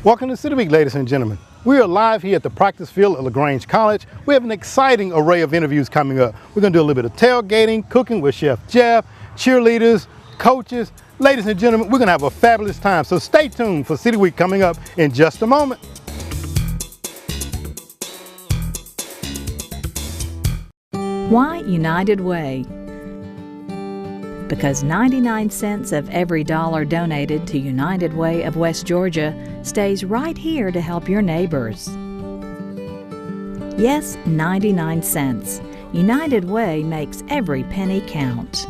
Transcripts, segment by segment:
Welcome to City Week, ladies and gentlemen. We are live here at the practice field at Lagrange College. We have an exciting array of interviews coming up. We're going to do a little bit of tailgating, cooking with Chef Jeff, cheerleaders, coaches. Ladies and gentlemen, we're going to have a fabulous time. So stay tuned for City Week coming up in just a moment. Why United Way? Because 99 cents of every dollar donated to United Way of West Georgia stays right here to help your neighbors. Yes, 99 cents. United Way makes every penny count.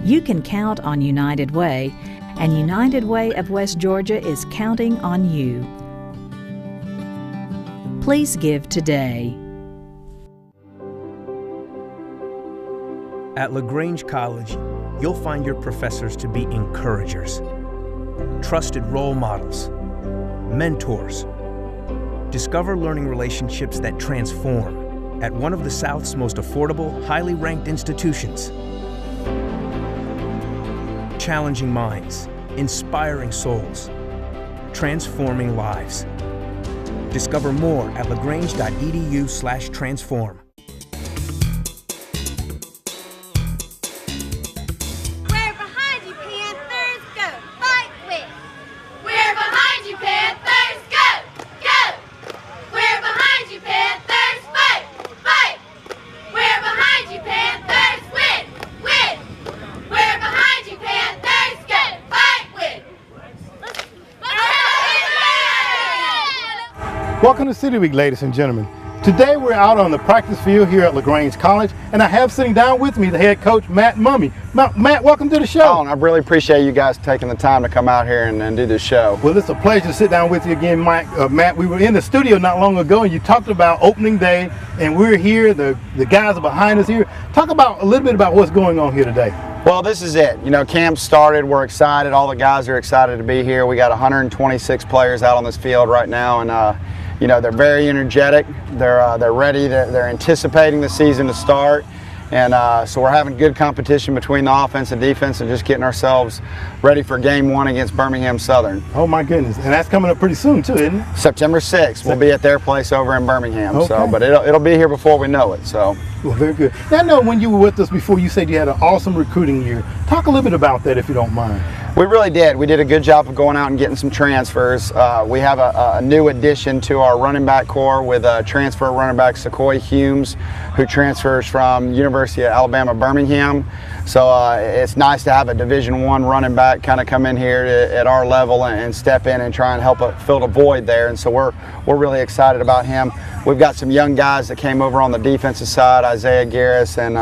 You can count on United Way, and United Way of West Georgia is counting on you. Please give today. At Lagrange College, you'll find your professors to be encouragers, trusted role models, mentors. Discover learning relationships that transform at one of the South's most affordable, highly ranked institutions. Challenging minds, inspiring souls, transforming lives. Discover more at lagrange.edu/transform. Welcome to City Week, ladies and gentlemen. Today we're out on the practice field here at Lagrange College, and I have sitting down with me the head coach, Matt Mummy. Matt, welcome to the show. Oh, and I really appreciate you guys taking the time to come out here and do this show. Well, it's a pleasure to sit down with you again, Matt. We were in the studio not long ago, and you talked about opening day, and we're here. The guys are behind us here. Talk about a little bit about what's going on here today. Well, this is it. You know, camp started. We're excited. All the guys are excited to be here. We got 126 players out on this field right now, and you know, they're very energetic. They're ready. They're anticipating the season to start, and so we're having good competition between the offense and defense, and just getting ourselves ready for Game 1 against Birmingham Southern. Oh my goodness! And that's coming up pretty soon too, isn't it? September 6th. We'll be at their place over in Birmingham. Okay. So, but it'll be here before we know it. So. Well, very good. Now, I know when you were with us before, you said you had an awesome recruiting year. Talk a little bit about that, if you don't mind. We really did. We did a good job of going out and getting some transfers. We have a new addition to our running back core with a transfer running back, Sequoia Humes, who transfers from University of Alabama, Birmingham. So it's nice to have a Division I running back kind of come in here at our level and step in and try and help fill the void there. And so we're really excited about him. We've got some young guys that came over on the defensive side, Isaiah Garris and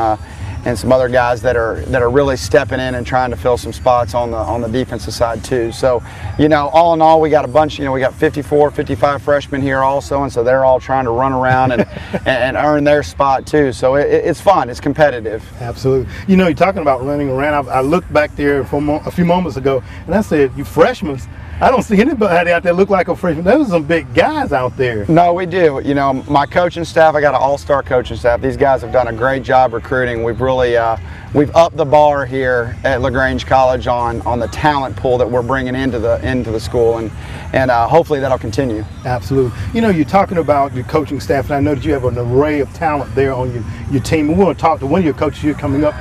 some other guys that are really stepping in and trying to fill some spots on the defensive side too. So, you know, all in all, we got a bunch. You know, we got 54, 55 freshmen here also, and so they're all trying to run around and earn their spot too. So it's fun. It's competitive. Absolutely. You know, you're talking about running around. I looked back there a few moments ago, and I said, "You freshmen." I don't see anybody out there look like a freshman. Those are some big guys out there. No, we do. You know, my coaching staff, I got an all-star coaching staff. These guys have done a great job recruiting. We've really, we've upped the bar here at Lagrange College on the talent pool that we're bringing into the school, and hopefully that'll continue. Absolutely. You know, you're talking about your coaching staff, and I know that you have an array of talent there on your team. We want to talk to one of your coaches here coming up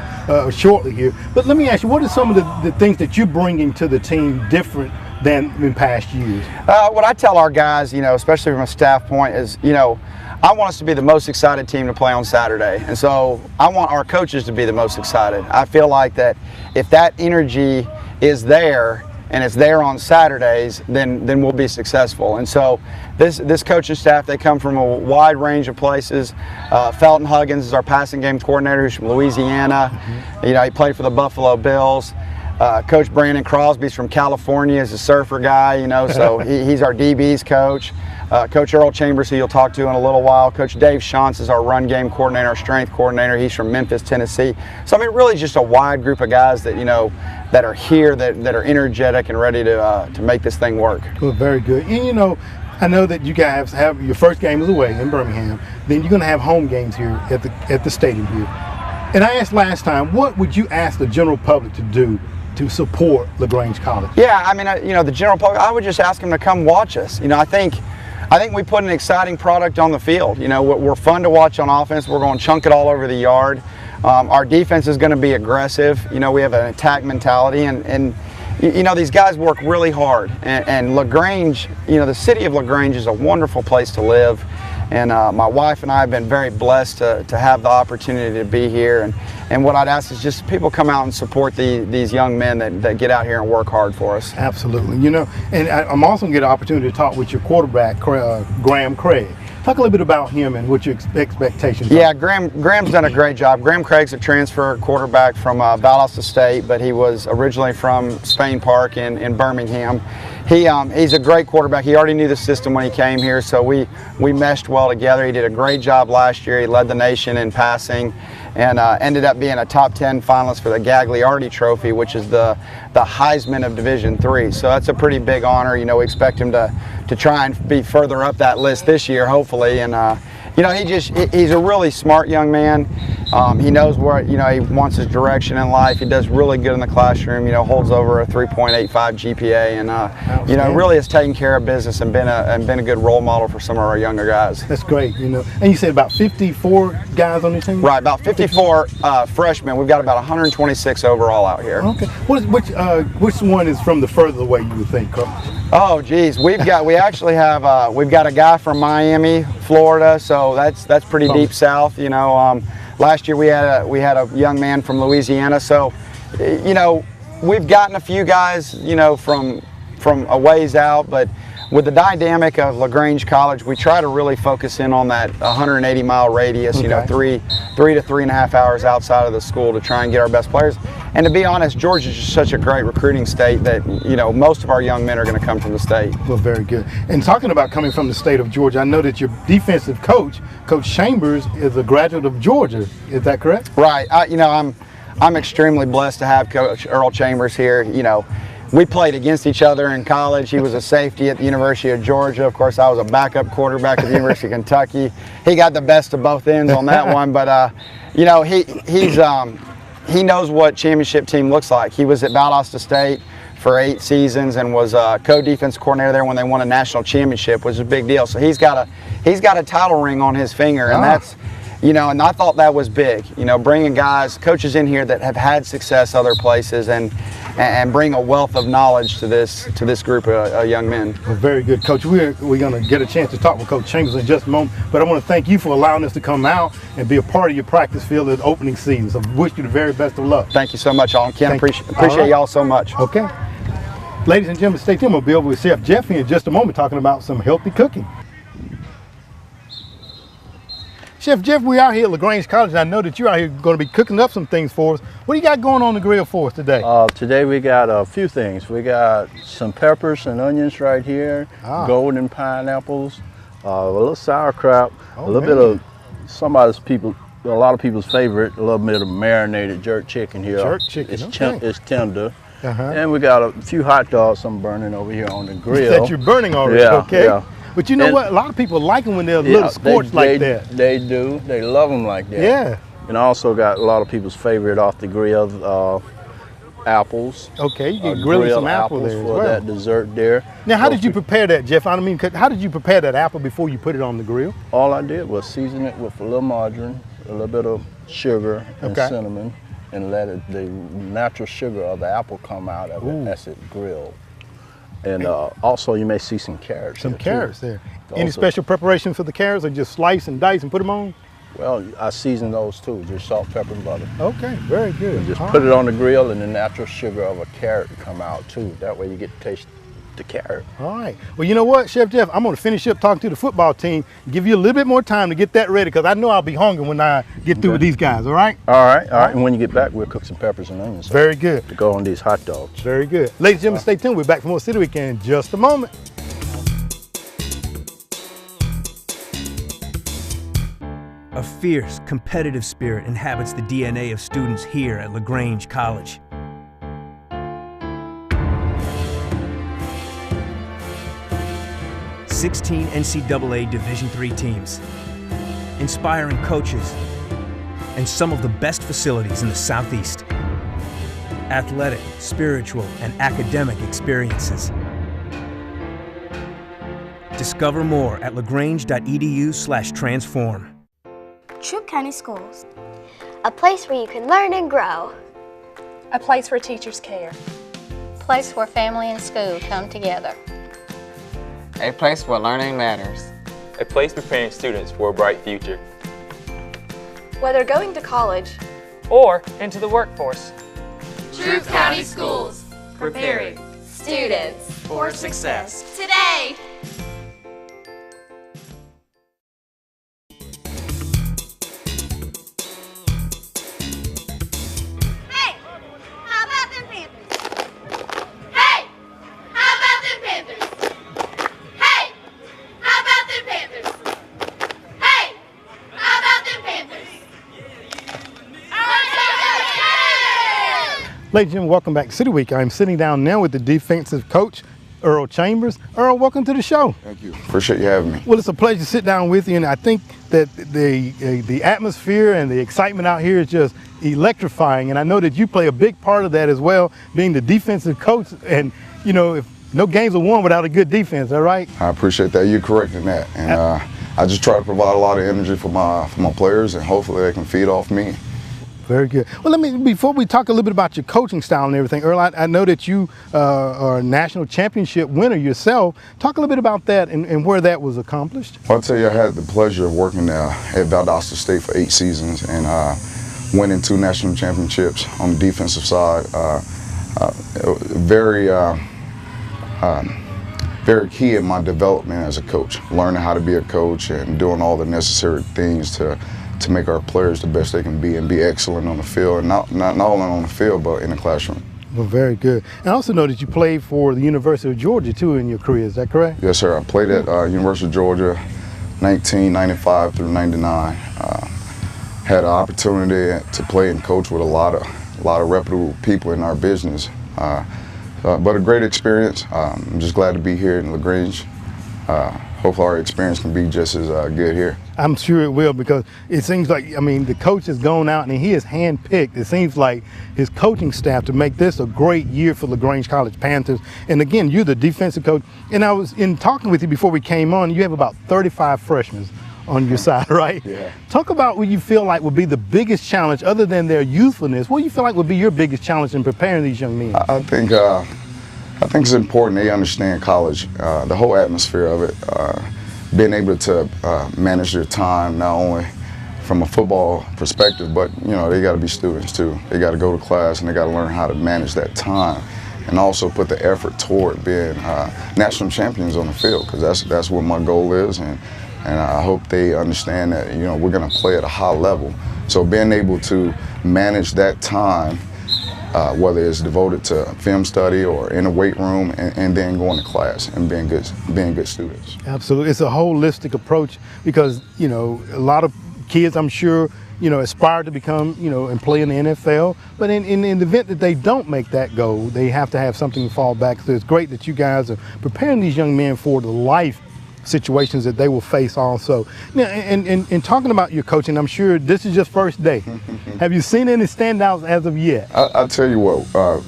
shortly here. But let me ask you, what are some of the things that you're bringing to the team different than in past years? What I tell our guys, you know, especially from a staff point, is, you know, I want us to be the most excited team to play on Saturday, and so I want our coaches to be the most excited. I feel like that if that energy is there and it's there on Saturdays, then we'll be successful. And so this coaching staff, they come from a wide range of places. Felton Huggins is our passing game coordinator, who's from Louisiana. Mm-hmm. You know, he played for the Buffalo Bills. Coach Brandon Crosby's from California, is a surfer guy, you know, so he's our DB's coach. Coach Earl Chambers, who you'll talk to in a little while. Coach Dave Shantz is our run game coordinator, our strength coordinator. He's from Memphis, Tennessee. So I mean, really just a wide group of guys that, you know, that are here, that are energetic and ready to make this thing work. Well, very good. And you know, I know that you guys have your first game is away in Birmingham. Then you're going to have home games here at the stadium here. And I asked last time, what would you ask the general public to do to support LaGrange College? Yeah, I mean, you know, the general public, I would just ask them to come watch us. You know, I think we put an exciting product on the field. You know, we're fun to watch on offense. We're going to chunk it all over the yard. Our defense is going to be aggressive. You know, we have an attack mentality, and you know, these guys work really hard. And LaGrange, you know, the city of LaGrange is a wonderful place to live. And my wife and I have been very blessed to have the opportunity to be here. And what I'd ask is just people come out and support these young men that get out here and work hard for us. Absolutely. You know, and I'm also going to get an opportunity to talk with your quarterback, Graham Craig. Talk a little bit about him and what your expectations are. Yeah, Graham's done a great job. Graham Craig's a transfer quarterback from Valdosta State, but he was originally from Spain Park in Birmingham. He's a great quarterback. He already knew the system when he came here, so we meshed well together. He did a great job last year. He led the nation in passing and ended up being a top 10 finalist for the Galleon Trophy, which is the Heisman of Division III. So that's a pretty big honor. You know, we expect him to try and be further up that list this year, hopefully. And you know, he's a really smart young man. He knows where, you know, he wants his direction in life. He does really good in the classroom, you know, holds over a 3.85 GPA, and you know, really has taken care of business and been a good role model for some of our younger guys. That's great, you know. And you said about 54 guys on your team? Right, about 54 freshmen. We've got about 126 overall out here. Okay. Which one is from the further away, you would think, Coach? Oh, geez, we actually have we've got a guy from Miami, Florida, so that's pretty deep south, you know. Last year we had a young man from Louisiana, so you know, we've gotten a few guys, you know, from a ways out, but with the dynamic of Lagrange College, we try to really focus in on that 180-mile radius, you know, 3 to 3.5 hours outside of the school to try and get our best players. And to be honest, Georgia is just such a great recruiting state that, you know, most of our young men are going to come from the state. Well, very good. And talking about coming from the state of Georgia, I know that your defensive coach, Coach Chambers, is a graduate of Georgia. Is that correct? Right. You know, I'm extremely blessed to have Coach Earl Chambers here. You know, we played against each other in college. He was a safety at the University of Georgia. Of course, I was a backup quarterback at the University of Kentucky. He got the best of both ends on that one, but you know, he knows what championship team looks like. He was at Valdosta State for 8 seasons and was co-defense coordinator there when they won a national championship, which is a big deal. So he's got a title ring on his finger, and that's, you know, and I thought that was big. You know, bringing coaches in here that have had success other places and bring a wealth of knowledge to this group of young men. Well, very good, Coach. We're going to get a chance to talk with Coach Chambers in just a moment, but I want to thank you for allowing us to come out and be a part of your practice field at the opening season. So wish you the very best of luck. Thank you so much, Alton. Ken, appreciate y'all so much. Okay. Ladies and gentlemen, stay tuned. We'll be over with Chef Jeff in just a moment talking about some healthy cooking. Chef Jeff, we're out here at Lagrange College, and I know that you're out here going to be cooking up some things for us. What do you got going on the grill for us today? Today we got a few things. We got some peppers and onions right here, golden pineapples, a little sauerkraut, a little bit of a lot of people's favorite, a little bit of marinated jerk chicken here. Jerk chicken, It's tender. And we got a few hot dogs I'm burning over here on the grill. That you're burning already, okay? Yeah. But you know what? A lot of people like them when they're a little scorched like that. They do. They love them like that. Yeah. And I also got a lot of people's favorite off the grill, apples. Okay, you can grill some apples there as well. For that dessert there. Now, how did you prepare that, Jeff? I mean, how did you prepare that apple before you put it on the grill? All I did was season it with a little margarine, a little bit of sugar and cinnamon, and let the natural sugar of the apple come out of it as it grilled. And also you may see some carrots. Some carrots there. Any special preparation for the carrots, or just slice and dice and put them on? Well, I season those too, just salt, pepper, and butter. Okay, very good. And just put it on the grill, and the natural sugar of a carrot come out too. That way you get to taste the carrot. All right. Well, you know what, Chef Jeff, I'm going to finish up talking to the football team, give you a little bit more time to get that ready, because I know I'll be hungry when I get through with these guys, all right? All right. And when you get back, we'll cook some peppers and onions. Very good. To go on these hot dogs. Very good. Ladies and gentlemen, stay tuned. We're back for more City Week in just a moment. A fierce, competitive spirit inhabits the DNA of students here at Lagrange College. "16 NCAA Division III teams, inspiring coaches, and some of the best facilities in the Southeast. athletic, spiritual, and academic experiences. Discover more at lagrange.edu/transform. Troup County Schools. A place where you can learn and grow. A place where teachers care. A place where family and school come together. A place where learning matters. A place preparing students for a bright future. Whether going to college or into the workforce. Troup County Schools, preparing students for success today. Ladies and gentlemen, welcome back to City Week. I'm sitting down now with the defensive coach, Earl Chambers. Earl, welcome to the show. Thank you. Appreciate you having me. Well, it's a pleasure to sit down with you, and I think that the atmosphere and the excitement out here is just electrifying, and I know that you play a big part of that as well, being the defensive coach, and you know, if no games are won without a good defense, all right? I appreciate that. You're correct in that, and I just try to provide a lot of energy for my players, and hopefully they can feed off me. Very good. Well, before we talk a little bit about your coaching style and everything, Earl, I know that you are a national championship winner yourself. Talk a little bit about that and where that was accomplished. Well, I'll tell you, I had the pleasure of working at Valdosta State for 8 seasons and winning 2 national championships on the defensive side. Very key in my development as a coach, learning how to be a coach and doing all the necessary things to make our players the best they can be and be excellent on the field, and not only on the field, but in the classroom. Well, very good. And I also know that you played for the University of Georgia, too, in your career. Is that correct? Yes, sir. I played at University of Georgia 1995 through 99. Had an opportunity to play and coach with a lot of reputable people in our business. But a great experience. I'm just glad to be here in LaGrange. Hopefully our experience can be just as good here. I'm sure it will, because it seems like, I mean, the coach has gone out and he is handpicked. It seems like his coaching staff to make this a great year for Lagrange College Panthers. And again, you're the defensive coach. And I was in talking with you before we came on, you have about 35 freshmen on your side, right? Yeah. Talk about what you feel like would be the biggest challenge, other than their youthfulness. What do you feel like would be your biggest challenge in preparing these young men? I think it's important they understand college, the whole atmosphere of it, being able to manage their time, not only from a football perspective, but you know, they got to be students too. They got to go to class and they got to learn how to manage that time, and also put the effort toward being national champions on the field, because that's what my goal is, and I hope they understand that, you know, we're going to play at a high level. So being able to manage that time, whether it's devoted to film study or in a weight room, and then going to class and being good students. Absolutely, it's a holistic approach, because you know, a lot of kids, I'm sure, you know, aspire to become, you know, and play in the NFL, but in the event that they don't make that goal, they have to have something to fall back. So it's great that you guys are preparing these young men for the life situations that they will face also. Now, and talking about your coaching, I'm sure this is just first day. Have you seen any standouts as of yet? I'll tell you what, I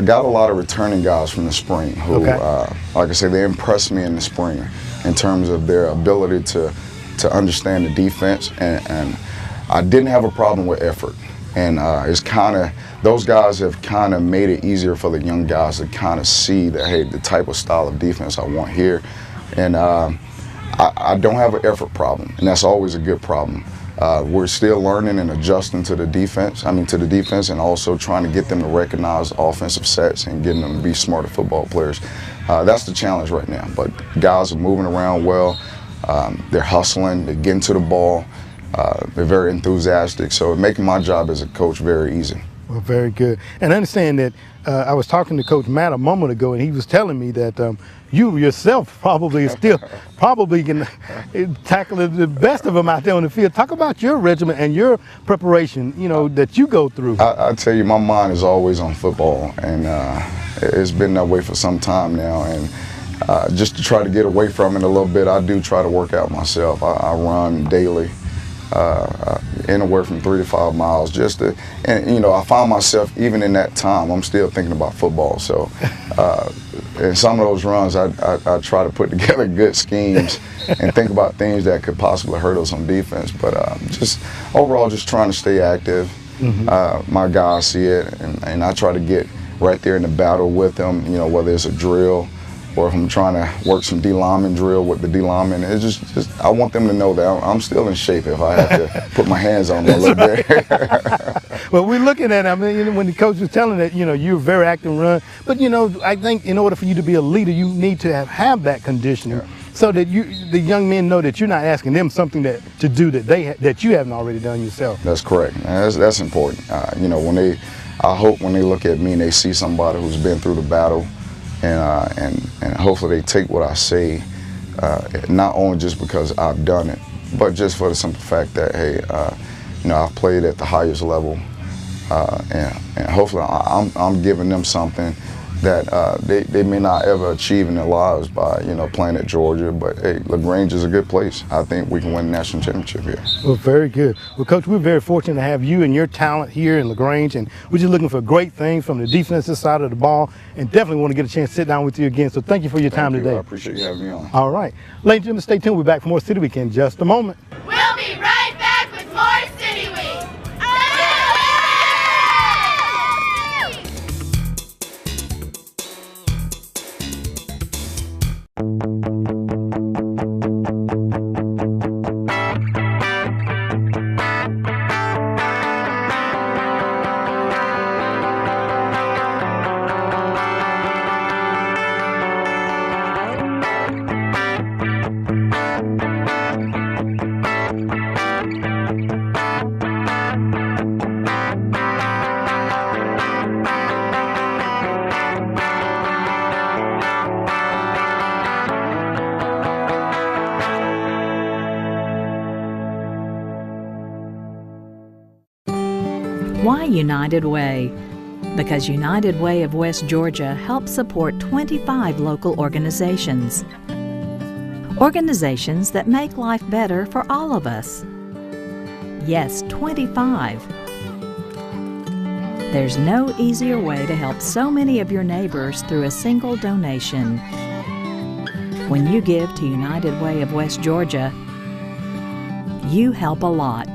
got a lot of returning guys from the spring who, like I said, they impressed me in the spring in terms of their ability to understand the defense, and I didn't have a problem with effort. And it's kind of, those guys have kind of made it easier for the young guys to kind of see that, hey, the type of style of defense I want here. And I don't have an effort problem, and that's always a good problem. We're still learning and adjusting to the defense, and also trying to get them to recognize offensive sets and getting them to be smarter football players. That's the challenge right now, but guys are moving around well. They're hustling, they're getting to the ball, they're very enthusiastic, so it's making my job as a coach very easy. Well, very good. And I understand that I was talking to Coach Matt a moment ago, and he was telling me that you yourself probably can tackle the best of them out there on the field. Talk about your regimen and your preparation, you know, that you go through. I tell you, my mind is always on football, and it's been that way for some time now. And just to try to get away from it a little bit, I do try to work out myself. I run daily. anywhere from 3 to 5 miles just to, and you know, I found myself even in that time, I'm still thinking about football. So in some of those runs, I try to put together good schemes and think about things that could possibly hurt us on defense. But just overall, just trying to stay active. My guys see it, and I try to get right there in the battle with them, you know, whether it's a drill or if I'm trying to work some D-lineman drill with the D-lineman. It's just I want them to know that I'm still in shape if I have to put my hands on them a little bit. Well, we're looking at, I mean, you know, when the coach was telling that, you know, you're very active and run, but, you know, I think in order for you to be a leader, you need to have that conditioning so that the young men know that you're not asking them something to do that you haven't already done yourself. That's correct. That's important. You know, I hope when they look at me and they see somebody who's been through the battle, and hopefully they take what I say, not only just because I've done it, but just for the simple fact that, hey, you know, I've played at the highest level, and hopefully I'm giving them something that they may not ever achieve in their lives by, you know, playing at Georgia. But hey, LaGrange is a good place. I think we can win the national championship here. Well, very good. Well, Coach, we're very fortunate to have you and your talent here in LaGrange, and we're just looking for great things from the defensive side of the ball, and definitely want to get a chance to sit down with you again. So thank you for your time today. I appreciate you having me on. All right. Ladies and gentlemen, stay tuned. We'll be back for more City Week in just a moment. We'll be right back with more City Week. Why United Way? Because United Way of West Georgia helps support 25 local organizations. Organizations that make life better for all of us. Yes, 25. There's no easier way to help so many of your neighbors through a single donation. When you give to United Way of West Georgia, you help a lot.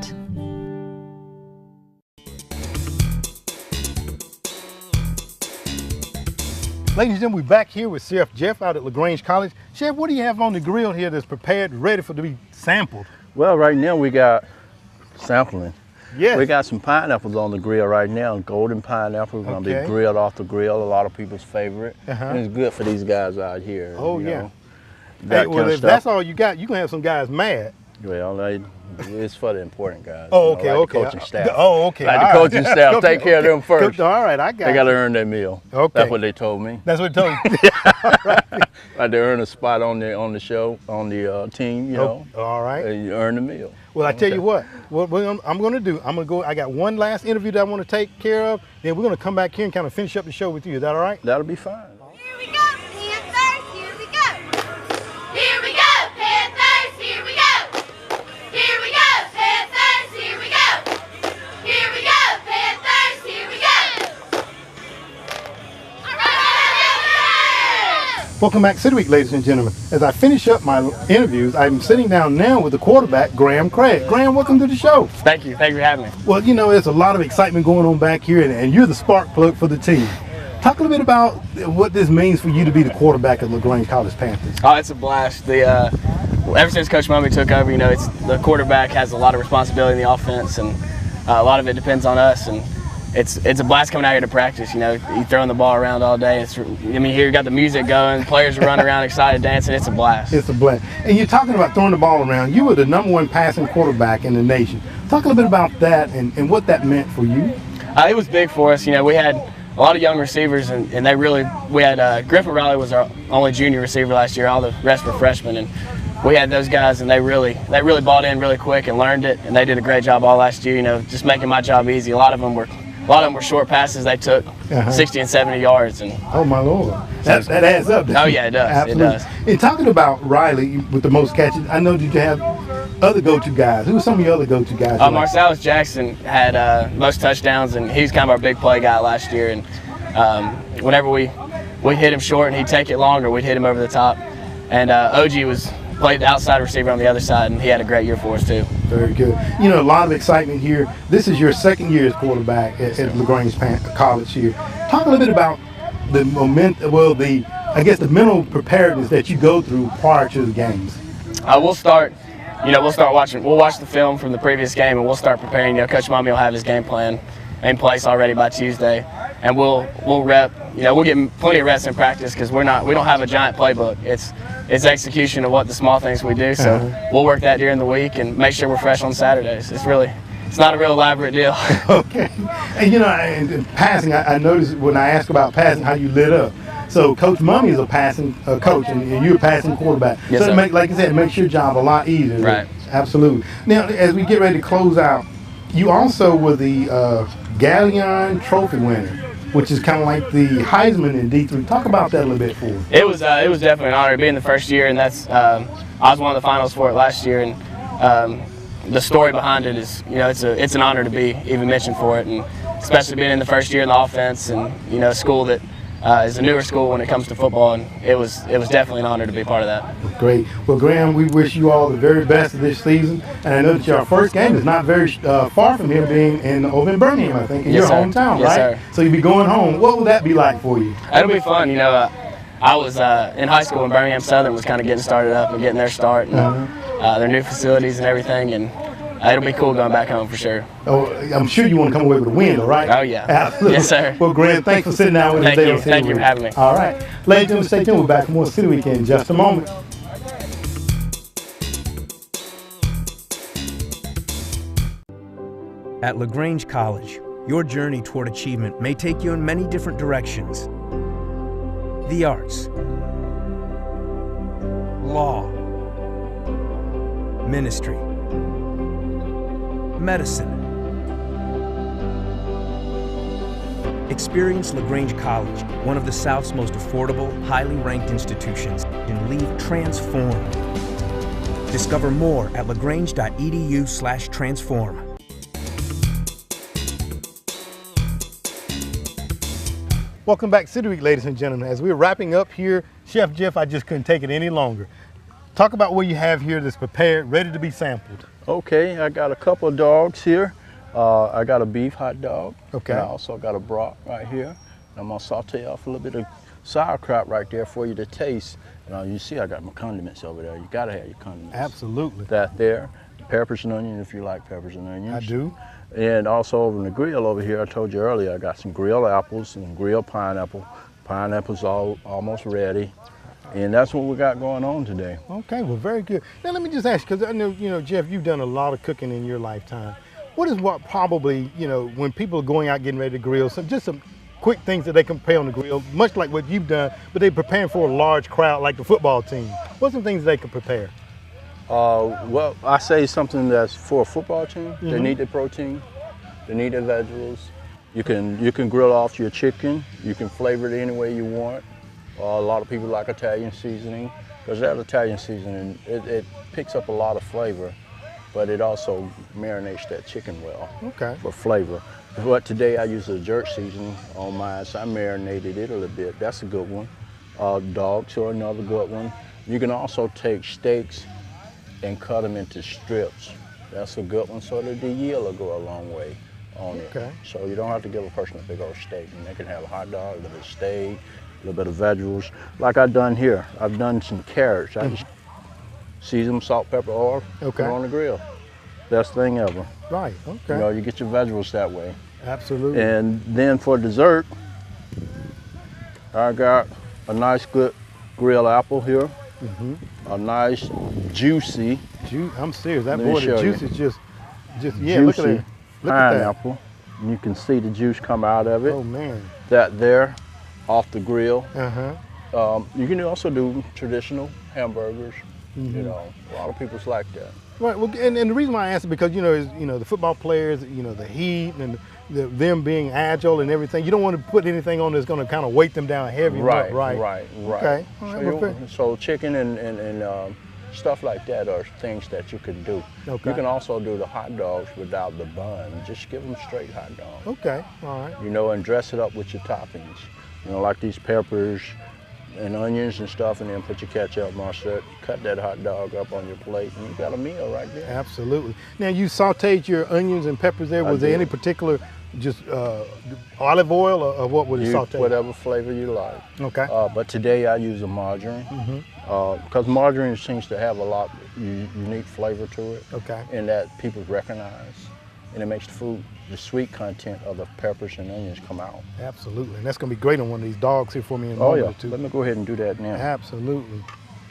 Ladies and gentlemen, we're back here with Chef Jeff out at Lagrange College. Chef, what do you have on the grill here that's prepared, ready to be sampled? Well, right now we got sampling. Yes. We got some pineapples on the grill right now, golden pineapple, going to be grilled off the grill, a lot of people's favorite. And it's good for these guys out here. Oh, you yeah. know, Hey, well, if that's all you got, you're going to have some guys mad. Well, it's for the important guys. Oh, okay, like okay. The coaching staff. Oh, okay. Like the coaching staff, take care of them first. All right, I got it. They got to earn their meal. Okay. That's what they told me. That's what they told you. Like they earn a spot on the show, on the team, you know. All right. And you earn the meal. Well, I tell you what I'm going to do, I'm going to go, I got one last interview that I want to take care of, then we're going to come back here and kind of finish up the show with you. Is that all right? That'll be fine. Here we go, Panthers, here we go. Here we go, Panthers, here we go. Here we go, Panthers, here we go. Here we go, Panthers, here we go. All right. Welcome back, City Week, ladies and gentlemen. As I finish up my interviews, I'm sitting down now with the quarterback, Graham Craig. Graham, welcome to the show. Thank you for having me. Well, you know, there's a lot of excitement going on back here, and you're the spark plug for the team. Talk a little bit about what this means for you to be the quarterback at LaGrange College Panthers. Oh, it's a blast. Ever since Coach Mummy took over, you know, the quarterback has a lot of responsibility in the offense, and a lot of it depends on us. And it's a blast coming out here to practice. You know, you throwing the ball around all day. Here you got the music going, players are running around excited, dancing. It's a blast. It's a blast. And you're talking about throwing the ball around. You were the #1 passing quarterback in the nation. Talk a little bit about that and what that meant for you. It was big for us. You know, we had a lot of young receivers, and we had Griffin Riley was our only junior receiver last year. All the rest were freshmen, and we had those guys, and they really bought in really quick and learned it, and they did a great job all last year. You know, just making my job easy. A lot of them were short passes. They took 60 and 70 yards, and oh my Lord, that adds up. Oh yeah, it does. Absolutely. It does. And talking about Riley with the most catches, I know that you have other go-to guys? Who are some of your other go-to guys? Marcellus Jackson had most touchdowns, and he's kind of our big play guy last year. And whenever we hit him short and he'd take it longer, we'd hit him over the top. And OG played the outside receiver on the other side, and he had a great year for us too. Very good. You know, a lot of excitement here. This is your second year as quarterback at LaGrange College here. Talk a little bit about the I guess the mental preparedness that you go through prior to the games. We'll start watching. We'll watch the film from the previous game, and we'll start preparing. You know, Coach Mommy will have his game plan in place already by Tuesday, and we'll rep. You know, we'll get plenty of reps in practice because we don't have a giant playbook. It's execution of what the small things we do. So we'll work that during the week and make sure we're fresh on Saturdays. It's not a real elaborate deal. Okay. And you know, in passing, I noticed when I asked about passing how you lit up. So Coach Mummy is a passing coach, and you're a passing quarterback. Yes, so like I said, it makes your job a lot easier. Right. Absolutely. Now, as we get ready to close out, you also were the Galleon Trophy winner, which is kind of like the Heisman in D3. Talk about that a little bit for us. It was definitely an honor being the first year, and that's I was one of the finals for it last year, and the story behind it is, you know, it's an honor to be even mentioned for it, and especially being in the first year in the offense, and you know, a school that is a newer school when it comes to football, and it was definitely an honor to be part of that. Great. Well, Graham, we wish you all the very best of this season, and I know that your first game is not very far from here, being over in Birmingham, I think, in your hometown, yes, right? Sir. So you'll be going home. What will that be like for you? It'll be fun. You know, I was in high school, and Birmingham Southern was kind of getting started up and getting their start, and their new facilities and everything, and it'll be cool going back home for sure. Oh, I'm sure you want to come away with a win, all right? Oh, yeah. Absolutely. Yes, sir. Well, Graham, thanks for sitting down with us today. Thank you for having me. All right. Ladies and gentlemen, stay tuned. We're back for more City Weekend in just a moment. At Lagrange College, your journey toward achievement may take you in many different directions. The arts, law, ministry, medicine. Experience Lagrange College, one of the South's most affordable, highly ranked institutions, and leave transformed. Discover more at lagrange.edu/transform. Welcome back, City Week, ladies and gentlemen. As we're wrapping up here, Chef Jeff, I just couldn't take it any longer. Talk about what you have here that's prepared, ready to be sampled. Okay, I got a couple of dogs here. I got a beef hot dog. Okay. And I also got a brat right here. And I'm gonna saute off a little bit of sauerkraut right there for you to taste. And you see I got my condiments over there. You gotta have your condiments. Absolutely. That there. Peppers and onion if you like peppers and onions. I do. And also over in the grill over here, I told you earlier, I got some grilled apples and grilled pineapple. Pineapple's almost ready. And that's what we got going on today. Okay, well, very good. Now let me just ask you, because I know, you know, Jeff, you've done a lot of cooking in your lifetime. What is what probably, you know, when people are going out getting ready to grill, just some quick things that they can prepare on the grill, much like what you've done, but they're preparing for a large crowd like the football team. What's some things they can prepare? Well, I say something that's for a football team. They need the protein, they need the vegetables. You can grill off your chicken. You can flavor it any way you want. A lot of people like Italian seasoning, because that Italian seasoning, it picks up a lot of flavor, but it also marinates that chicken well for flavor. But today I use a jerk seasoning on mine, so I marinated it a little bit. That's a good one. Dogs are another good one. You can also take steaks and cut them into strips. That's a good one, so that the yield will go a long way on it. So you don't have to give a person a big old steak. And they can have a hot dog, a little bit of steak, a little bit of vegetables. Like I've done here, I've done some carrots. I just season them, salt, pepper, oil, put it on the grill. Best thing ever. Right, okay. You know, you get your vegetables that way. Absolutely. And then for dessert, I got a nice good grilled apple here. A nice juicy. I'm serious. That boy, the juice is just yeah. Juicy look at that. Look pineapple. at And you can see the juice come out of it. Oh man. That there, off the grill. You can also do traditional hamburgers. You know, a lot of people's like that. Right. Well, and the reason why I asked is because the football players, the heat and them being agile and everything. You don't want to put anything on that's going to kind of weight them down heavy. Right. Right. Right. Okay. So chicken and Stuff like that are things that you can do. Okay. You can also do the hot dogs without the bun. Just give them straight hot dogs. Okay, all right. You know, and dress it up with your toppings. You know, like these peppers and onions and stuff, and then put your ketchup, mustard, cut that hot dog up on your plate, and you got a meal right there. Absolutely. Now, you sauteed your onions and peppers there. Was there any particular, just olive oil, or what was it sauteed? Whatever flavor you like. Okay. But today I use a margarine, because margarine seems to have a lot unique flavor to it. Okay. And that people recognize, and it makes the food, the sweet content of the peppers and onions come out. Absolutely, and that's going to be great on one of these dogs here for me in a moment or two. Let me go ahead and do that now. Absolutely.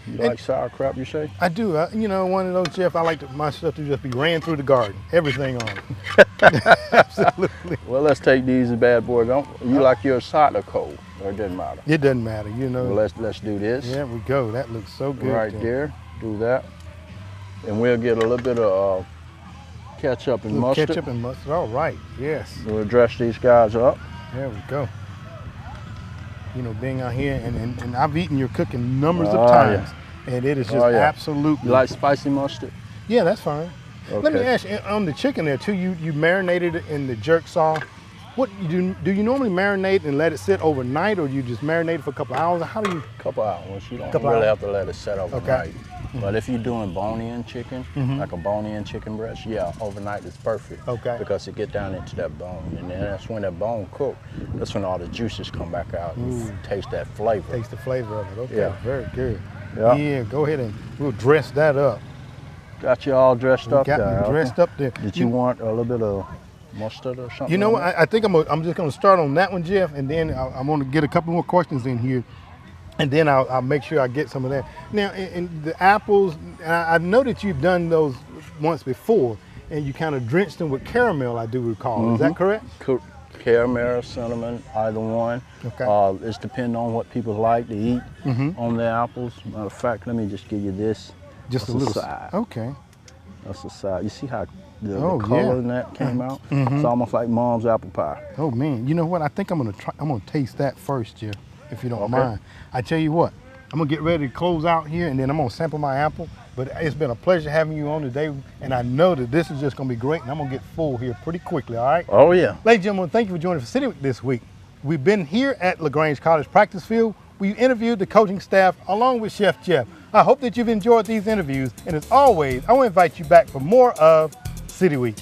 You like sauerkraut, you say? I do. You know, one of those, Jeff, I like my stuff to just be ran through the garden. Everything on it. Absolutely. Well, let's take these bad boys. You like yours hot or cold? Or it doesn't matter? It doesn't matter, you know. Well, let's do this. There we go. That looks so good. Right there. Do that. And we'll get a little bit of ketchup and mustard. Ketchup and mustard. All right. Yes. We'll dress these guys up. There we go. You know, being out here, and I've eaten your cooking numbers of times, and it is just absolutely. You like spicy mustard? Yeah, that's fine. Okay. Let me ask you, on the chicken there too, you marinated it in the jerk sauce. What do you normally marinate and let it sit overnight, or you just marinate it for a couple of hours? How do you? A couple hours. You don't really have to let it set overnight. Okay. But if you're doing bone-in chicken, like a bone-in chicken breast, yeah, overnight is perfect. Okay. Because it get down into that bone, and then that's when that bone cook. That's when all the juices come back out. And taste that flavor. Taste the flavor of it. Okay. Yeah. Very good. Yeah. Yeah. Go ahead and we'll dress that up. Got you all dressed up there. Got me dressed up there. Did you want a little bit of mustard or something? You know what? I think I'm just going to start on that one, Jeff, and then I'm going to get a couple more questions in here. And then I'll make sure I get some of that. Now, in the apples, I know that you've done those once before, and you kind of drenched them with caramel, I do recall. Is that correct? Caramel, cinnamon, either one. Okay. It's depending on what people like to eat on the apples. Matter of fact, let me just give you this. Just That's a little side. Okay. That's the side. You see how the color in that came out? It's almost like mom's apple pie. Oh man, you know what? I think I'm gonna taste that first, Jeff, if you don't mind. I tell you what, I'm gonna get ready to close out here, and then I'm gonna sample my apple. But it's been a pleasure having you on today, and I know that this is just gonna be great, and I'm gonna get full here pretty quickly. All right? Oh yeah. Ladies and gentlemen, thank you for joining us for City Week this week. We've been here at Lagrange College practice field. We interviewed the coaching staff along with Chef Jeff. I hope that you've enjoyed these interviews, and as always, I want to invite you back for more of City Week.